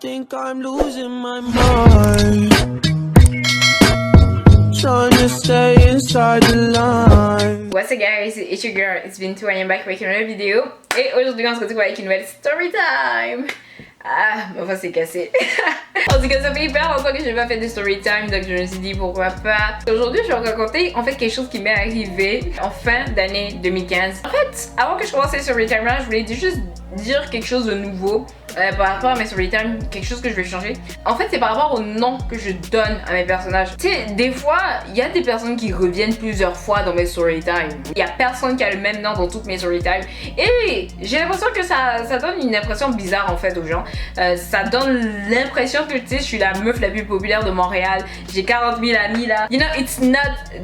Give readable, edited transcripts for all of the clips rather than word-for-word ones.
think I'm losing my mind, trying to stay inside the line. What's up guys, it's your girl, it's been 2 I am back avec une nouvelle vidéo. Et aujourd'hui on se retrouve avec une nouvelle story time. Ah, ma voix s'est cassée. En tout cas, ça fait hyper longtemps que je n'ai pas fait de story time, donc je me suis dit pourquoi pas. Aujourd'hui, je vais vous raconter en fait quelque chose qui m'est arrivé en fin d'année 2015. En fait, avant que je commence les story time là, je voulais juste dire quelque chose de nouveau par rapport à mes story time, quelque chose que je vais changer. En fait, c'est par rapport au nom que je donne à mes personnages. Tu sais, des fois, il y a des personnes qui reviennent plusieurs fois dans mes story time. Il y a personne qui a le même nom dans toutes mes story time. Et j'ai l'impression que ça donne une impression bizarre en fait aux gens. Ça donne l'impression que tu sais, je suis la meuf la plus populaire de Montréal. J'ai 40 000 amis là. You know, it's not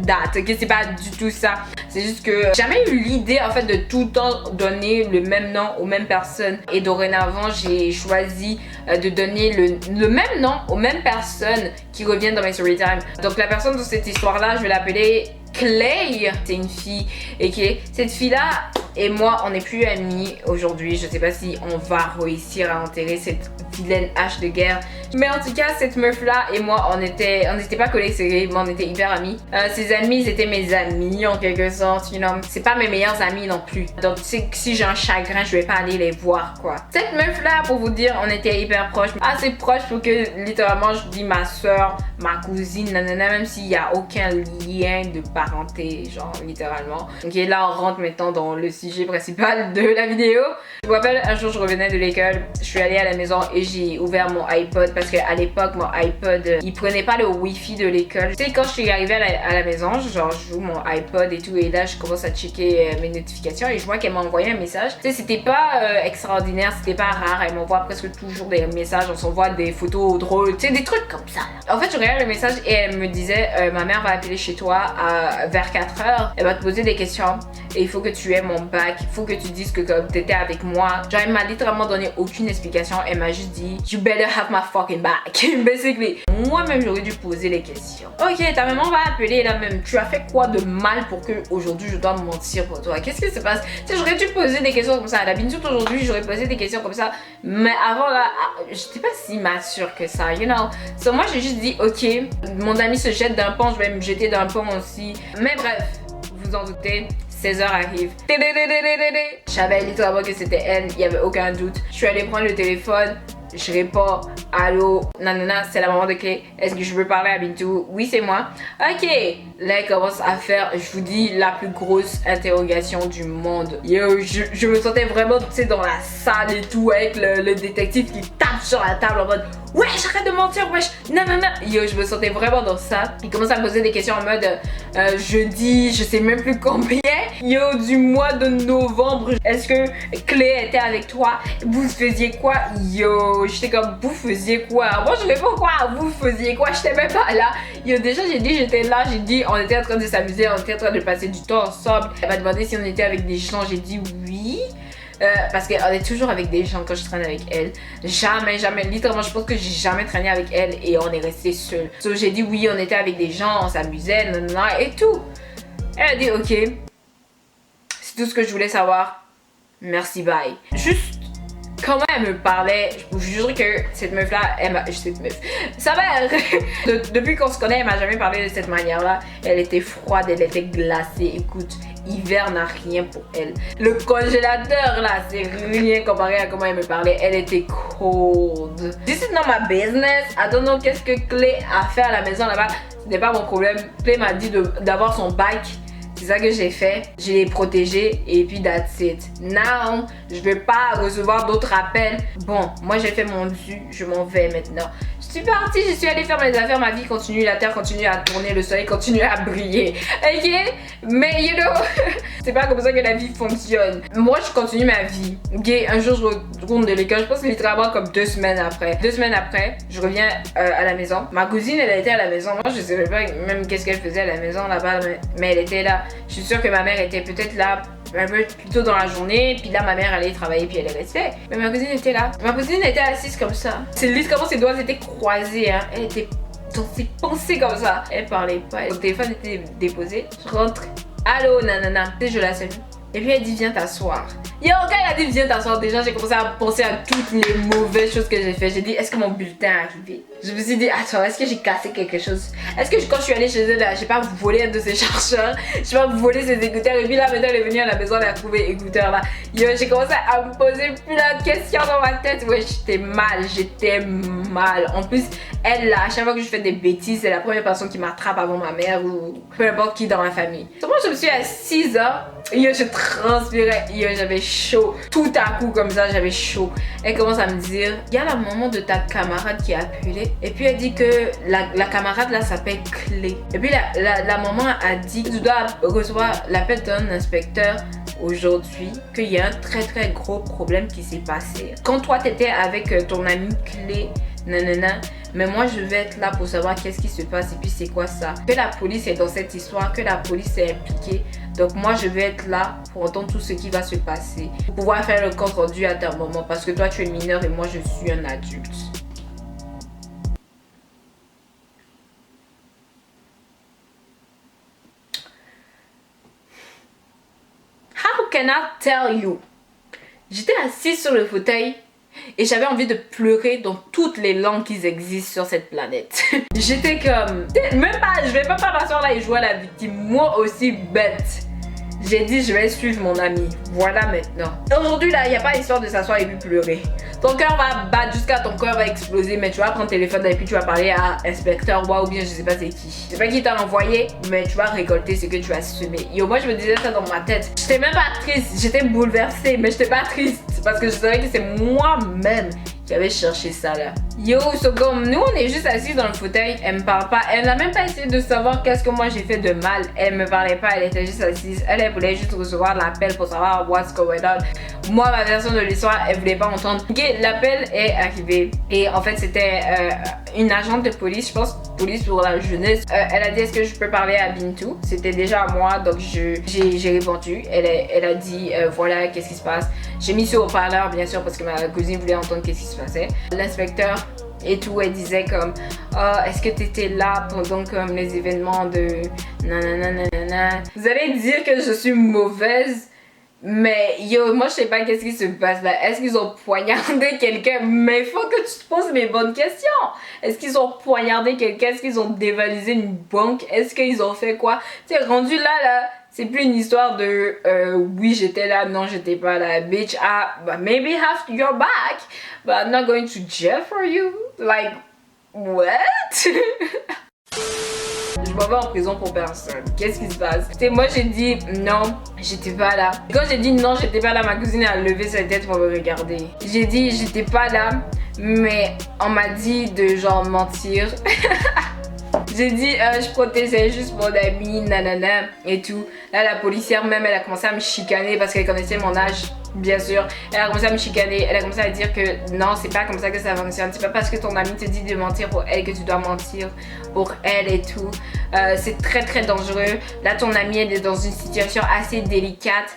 that. Ok, c'est pas du tout ça. C'est juste que j'ai jamais eu l'idée en fait de tout le temps donner le même nom aux mêmes personnes. Et dorénavant, j'ai choisi de donner le même nom aux mêmes personnes qui reviennent dans mes story time. Donc la personne dans cette histoire là, je vais l'appeler Clay. C'est une fille. Et cette fille là et moi, on n'est plus amis aujourd'hui. Je sais pas si on va réussir à enterrer cette vilaine hache de guerre. Mais en tout cas, cette meuf-là et moi, on n'était pas collés serrés, mais on était hyper amis. Ses amis, c'était mes amis en quelque sorte. You know, c'est pas mes meilleurs amis non plus. Donc, si j'ai un chagrin, je vais pas aller les voir, quoi. Cette meuf-là, pour vous dire, on était hyper proches. Assez proches pour que, littéralement, je dis ma soeur, ma cousine, nanana, même s'il y a aucun lien de parenté, genre, littéralement. Ok, là, on rentre maintenant dans le sujet principal de la vidéo. Je me rappelle, un jour, je revenais de l'école, je suis allée à la maison et j'ai ouvert mon iPod parce qu'à l'époque, mon iPod, il prenait pas le Wi-Fi de l'école. Tu sais, quand je suis arrivée à la maison, genre, je joue mon iPod et tout, et là, je commence à checker mes notifications et je vois qu'elle m'a envoyé un message. Tu sais, c'était pas extraordinaire, c'était pas rare, elle m'envoie presque toujours des messages, on s'envoie des photos drôles, tu sais, des trucs comme ça. En fait, je regarde le message et elle me disait, ma mère va appeler chez toi vers 4h, elle va te poser des questions et il faut que tu aies mon bac, il faut que tu dises que comme t'étais avec moi. Genre, elle m'a littéralement donné aucune explication, elle m'a juste dit, you better have my fucking back. Basically, moi-même j'aurais dû poser les questions. Ok, ta maman va appeler là même, tu as fait quoi de mal pour que aujourd'hui je dois mentir pour toi? Qu'est-ce qui se passe? Tu sais, j'aurais dû poser des questions comme ça. D'habitude aujourd'hui j'aurais posé des questions comme ça, mais avant là, j'étais pas si mature que ça, you know. So moi j'ai juste dit, ok, mon ami se jette d'un pont, je vais me jeter d'un pont aussi. Mais bref, vous en doutez, 16h arrive. Je savais littéralement que c'était elle, il n'y avait aucun doute. Je suis allée prendre le téléphone, je réponds, allô, nanana, c'est la maman de Clay. Est-ce que je veux parler à Bintou? Oui, c'est moi. Ok, là elle commence à faire, je vous dis, la plus grosse interrogation du monde. Yo, je me sentais vraiment, tu sais, dans la salle et tout, avec le détective qui tape sur la table en mode, wesh, arrête de mentir, wesh, nanana. Yo, je me sentais vraiment dans ça. Il commence à me poser des questions en mode, jeudi, je sais même plus combien. Yo, du mois de novembre, est-ce que Clay était avec toi? Vous faisiez quoi? Yo, j'étais comme, vous faisiez quoi? Moi, je réponds quoi? Vous faisiez quoi? J'étais même pas là. Yo, déjà, j'ai dit, j'étais là, j'ai dit, on était en train de s'amuser, on était en train de passer du temps ensemble. Elle m'a demandé si on était avec des gens, j'ai dit oui. Parce qu'on est toujours avec des gens quand je traîne avec elle. Jamais, littéralement, je pense que j'ai jamais traîné avec elle et on est resté seuls. So, j'ai dit oui, on était avec des gens, on s'amusait, nanana, et tout. Elle a dit ok. C'est tout ce que je voulais savoir. Merci, bye. Juste comment elle me parlait, je vous jure que cette meuf là, sa mère, depuis qu'on se connaît, elle m'a jamais parlé de cette manière là. Elle était froide, elle était glacée. Écoute, hiver n'a rien pour elle. Le congélateur là, c'est rien comparé à comment elle me parlait. Elle était cold. This is not my business. I don't know qu'est-ce que Clay a fait à la maison là-bas. Ce n'est pas mon problème. Clay m'a dit d'avoir son bac. C'est ça que j'ai fait, je l'ai protégé et puis that's it. Now, je vais pas recevoir d'autres appels. Bon, moi j'ai fait mon dû, je m'en vais maintenant. Je suis partie, je suis allée faire mes affaires, ma vie continue, la terre continue à tourner, le soleil continue à briller. Ok? Mais you know, c'est pas comme ça que la vie fonctionne. Moi je continue ma vie. Ok? Un jour je retourne de l'école, je pense littéralement comme 2 semaines après. 2 semaines après, je reviens à la maison. Ma cousine elle était à la maison. Moi je savais pas même qu'est-ce qu'elle faisait à la maison là-bas, mais elle était là. Je suis sûre que ma mère était peut-être là un peu plus tôt dans la journée, puis là ma mère allait travailler puis elle est restée. Mais ma cousine était là. Ma cousine était assise comme ça. C'est littéralement ses doigts étaient croisés, hein. Elle était dans ses pensées comme ça. Elle parlait pas. Le téléphone était déposé. Je rentre. Allô, nanana. Tu sais, je la salue. Et puis elle dit viens t'asseoir. Yo, quand elle a dit viens t'asseoir, déjà j'ai commencé à penser à toutes les mauvaises choses que j'ai fait. J'ai dit est-ce que mon bulletin est arrivé? Je me suis dit attends, est-ce que j'ai cassé quelque chose? Est-ce que quand je suis allée chez elle, j'ai pas volé un de ses chargeurs? J'ai pas volé ses écouteurs? Et puis là maintenant elle est venue à la maison, elle a trouvé écouteurs là. Yo, j'ai commencé à me poser plein de questions dans ma tête. Ouais, j'étais mal. En plus, elle là, à chaque fois que je fais des bêtises, c'est la première personne qui m'attrape avant ma mère ou peu importe qui dans ma famille. Donc moi je me suis assise là. Yo, je transpirais, yo, j'avais chaud. Tout à coup, comme ça, j'avais chaud. Elle commence à me dire, il y a la maman de ta camarade qui a appelé. Et puis, elle dit que la camarade là s'appelle Clé. Et puis, la maman a dit que tu dois recevoir l'appel d'un inspecteur aujourd'hui, qu'il y a un très gros problème qui s'est passé. Quand toi, t'étais avec ton ami Clé, nanana, mais moi je vais être là pour savoir qu'est-ce qui se passe et puis c'est quoi ça. Que la police est dans cette histoire, que la police est impliquée. Donc moi je vais être là pour entendre tout ce qui va se passer. Pour pouvoir faire le compte rendu à ta maman parce que toi tu es mineur et moi je suis un adulte. How can I tell you? J'étais assise sur le fauteuil. Et j'avais envie de pleurer dans toutes les langues qui existent sur cette planète. J'étais comme... Même pas, je vais même pas m'asseoir là et jouer à la victime. Moi aussi bête. J'ai dit je vais suivre mon ami. Voilà maintenant. Aujourd'hui là, il n'y a pas l'histoire de s'asseoir et puis pleurer. Ton cœur va battre jusqu'à ton cœur va exploser. Mais tu vas prendre le téléphone et puis tu vas parler à inspecteur ou bien je sais pas c'est qui. Je sais pas qui t'a envoyé, mais tu vas récolter ce que tu as semé. Yo, moi je me disais ça dans ma tête. J'étais même pas triste, j'étais bouleversée, mais j'étais pas triste. Parce que je savais que c'est moi-même qui avait cherché ça là. Yo, so comme nous on est juste assis dans le fauteuil, elle me parle pas, elle n'a même pas essayé de savoir qu'est-ce que moi j'ai fait de mal. Elle me parlait pas, elle était juste assise, elle voulait juste recevoir l'appel pour savoir what's going on. Moi ma version de l'histoire, elle voulait pas entendre. Ok, l'appel est arrivé et en fait c'était une agente de police, je pense police pour la jeunesse. Elle a dit est-ce que je peux parler à Bintou? C'était déjà à moi donc j'ai répondu. Elle a dit voilà qu'est-ce qui se passe. J'ai mis sur haut-parleur bien sûr parce que ma cousine voulait entendre qu'est-ce qui se passait. L'inspecteur et tout, elle disait comme est-ce que tu étais là pendant comme les événements de nanana. Vous allez dire que je suis mauvaise, mais yo, moi je sais pas qu'est-ce qui se passe là. Est-ce qu'ils ont poignardé quelqu'un? Mais il faut que tu te poses les bonnes questions. Est-ce qu'ils ont poignardé quelqu'un? Est-ce qu'ils ont dévalisé une banque? Est-ce qu'ils ont fait quoi? Tu sais, rendu là, c'est plus une histoire de oui j'étais là, non j'étais pas là, bitch. But maybe have your back, but I'm not going to jail for you. Like what? Je m'en vais en prison pour personne. Qu'est-ce qui se passe? Tu sais, moi j'ai dit non, j'étais pas là. Quand j'ai dit non, j'étais pas là, ma cousine a levé sa tête pour me regarder. J'ai dit j'étais pas là, mais on m'a dit de genre mentir. J'ai dit je protégeais juste mon ami, nanana et tout. Là la policière même elle a commencé à me chicaner parce qu'elle connaissait mon âge. Bien sûr, elle a commencé à me chicaner, elle a commencé à dire que non, c'est pas comme ça que ça fonctionne. C'est pas parce que ton ami te dit de mentir pour elle que tu dois mentir pour elle et tout. C'est très dangereux. Là, ton ami est dans une situation assez délicate.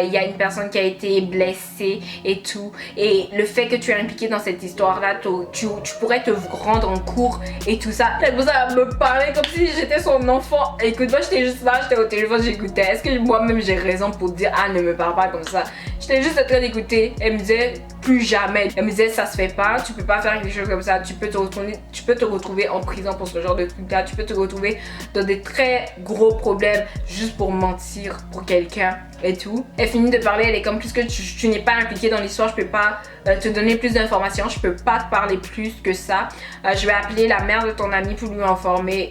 Il y a une personne qui a été blessée et tout. Et le fait que tu es impliqué dans cette histoire-là, tu pourrais te rendre en cours et tout ça. Elle a commencé à me parler comme si j'étais son enfant. Écoute, moi j'étais juste là, j'étais au téléphone, j'écoutais. Est-ce que moi-même j'ai raison pour dire ah ne me parle pas comme ça? J'étais juste en train d'écouter. Elle me disait plus jamais. Elle me disait ça se fait pas, tu peux pas faire quelque chose comme ça. Tu peux te retrouver en prison pour ce genre de truc là. Tu peux te retrouver dans des très gros problèmes juste pour mentir pour quelqu'un et tout. Elle finit de parler, elle est comme puisque tu n'es pas impliqué dans l'histoire, je peux pas te donner plus d'informations, je peux pas te parler plus que ça. Je vais appeler la mère de ton ami pour lui informer.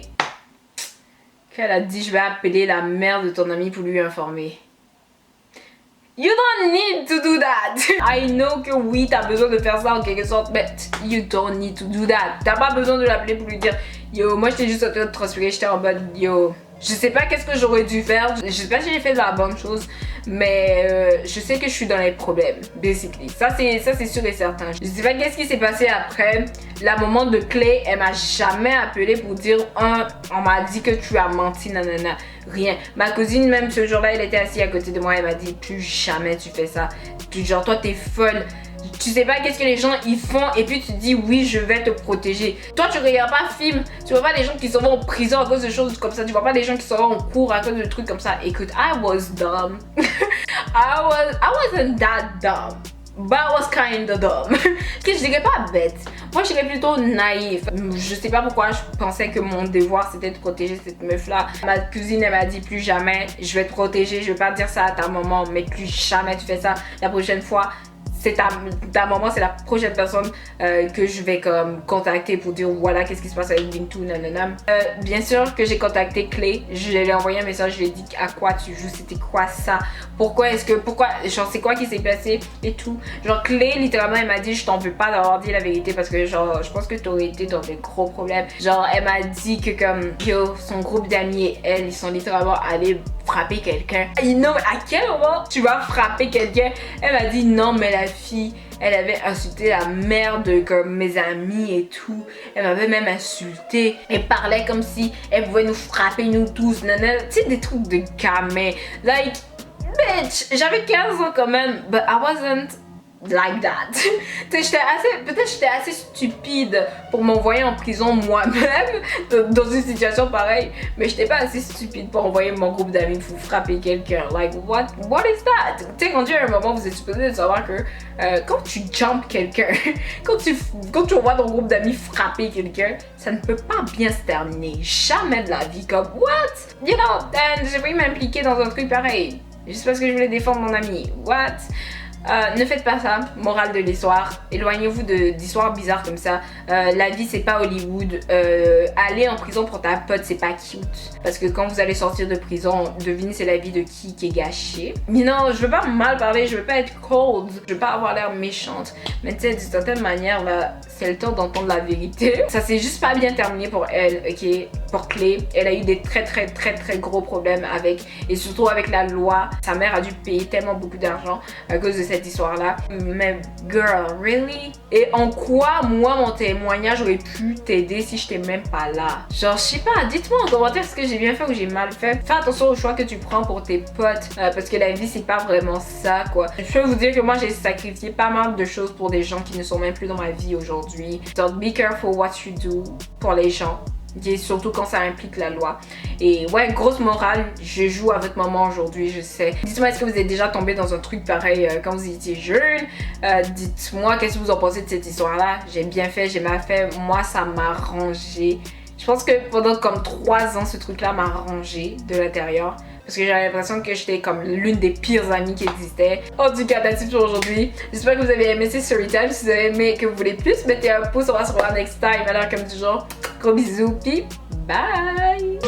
Qu'elle a dit je vais appeler la mère de ton ami pour lui informer. You don't need to do that. I know que oui, t'as besoin de faire ça en quelque sorte, but you don't need to do that. T'as pas besoin de l'appeler pour lui dire yo, moi j'étais juste en train de transpirer, j'étais en mode yo. Je sais pas qu'est-ce que j'aurais dû faire, je sais pas si j'ai fait de la bonne chose, mais je sais que je suis dans les problèmes, basically. Ça c'est sûr et certain. Je sais pas qu'est-ce qui s'est passé après. La maman de Clé, elle m'a jamais appelé pour dire on m'a dit que tu as menti, nanana. Rien. Ma cousine même ce jour-là, elle était assise à côté de moi, elle m'a dit plus jamais tu fais ça. Genre toi t'es folle. Tu sais pas qu'est-ce que les gens ils font et puis tu dis oui je vais te protéger. Toi tu regardes pas film, tu vois pas les gens qui s'en vont en prison à cause de choses comme ça, tu vois pas les gens qui s'en vont en cours à cause de trucs comme ça. Écoute, I was dumb. I wasn't that dumb. But I was kinda dumb. Que je dirais pas bête. Moi, je dirais plutôt naïf. Je sais pas pourquoi je pensais que mon devoir c'était de protéger cette meuf-là. Ma cousine, elle m'a dit plus jamais, je vais te protéger, je vais pas dire ça à ta maman, mais plus jamais tu fais ça. La prochaine fois, c'est ta maman, c'est la prochaine personne que je vais comme contacter pour dire voilà qu'est-ce qui se passe avec Bintou, nanana. Bien sûr que j'ai contacté Clé, je lui ai envoyé un message, je lui ai dit à quoi tu joues, c'était quoi ça, pourquoi, genre c'est quoi qui s'est passé et tout. Genre Clé, littéralement, elle m'a dit je t'en veux pas d'avoir dit la vérité parce que genre je pense que t'aurais été dans des gros problèmes. Genre elle m'a dit que comme yo, son groupe d'amis et elle, ils sont littéralement allés frapper quelqu'un. Non, mais à quel moment tu vas frapper quelqu'un? Elle m'a dit non, mais la fille, elle avait insulté la mère de comme mes amis et tout. Elle m'avait même insulté. Elle parlait comme si elle pouvait nous frapper nous tous. Tu sais, des trucs de gamin. Like, bitch, j'avais 15 ans quand même, but I wasn't like that. Peut-être j'étais assez stupide pour m'envoyer en prison moi-même dans une situation pareille, mais j'étais pas assez stupide pour envoyer mon groupe d'amis pour frapper quelqu'un. Like what is that? Tu sais, rendu à un moment, vous êtes supposé de savoir que quand tu jump quelqu'un, quand tu envoies ton groupe d'amis frapper quelqu'un, ça ne peut pas bien se terminer. Jamais de la vie. Comme what? You know, j'ai failli m'impliquer dans un truc pareil juste parce que je voulais défendre mon ami. What? Ne faites pas ça, morale de l'histoire. Éloignez-vous d'histoires bizarres comme ça. La vie c'est pas Hollywood. Aller en prison pour ta pote c'est pas cute. Parce que quand vous allez sortir de prison, devinez c'est la vie de qui est gâchée. Mais non, je veux pas mal parler, je veux pas être cold, je veux pas avoir l'air méchante. Mais tu sais, d'une certaine manière là, c'est le temps d'entendre la vérité. Ça s'est juste pas bien terminé pour elle, ok? Pour Clé, elle a eu des très gros problèmes avec, et surtout avec la loi. Sa mère a dû payer tellement beaucoup d'argent à cause de cette histoire-là. Mais girl, really? Et en quoi, moi, mon témoignage aurait pu t'aider si je t'ai même pas là? Genre, je sais pas, dites-moi en commentaire ce que j'ai bien fait ou j'ai mal fait. Fais attention aux choix que tu prends pour tes potes, parce que la vie, c'est pas vraiment ça, quoi. Je peux vous dire que moi, j'ai sacrifié pas mal de choses pour des gens qui ne sont même plus dans ma vie aujourd'hui. Donc, be careful what you do pour les gens. Et surtout quand ça implique la loi. Et ouais, grosse morale, je joue à votre maman aujourd'hui, je sais. Dites-moi, est-ce que vous êtes déjà tombé dans un truc pareil quand vous étiez jeune? Dites-moi, qu'est-ce que vous en pensez de cette histoire-là? J'ai bien fait, j'ai mal fait. Moi, ça m'a rangé. Je pense que pendant comme 3 ans, ce truc-là m'a rangé de l'intérieur. Parce que j'avais l'impression que j'étais comme l'une des pires amies qui existaient. En tout cas, that's it pour aujourd'hui. J'espère que vous avez aimé ces story time. Si vous avez aimé, que vous voulez plus, mettez un pouce, on va se revoir next time. Alors comme toujours, gros bisous, puis bye!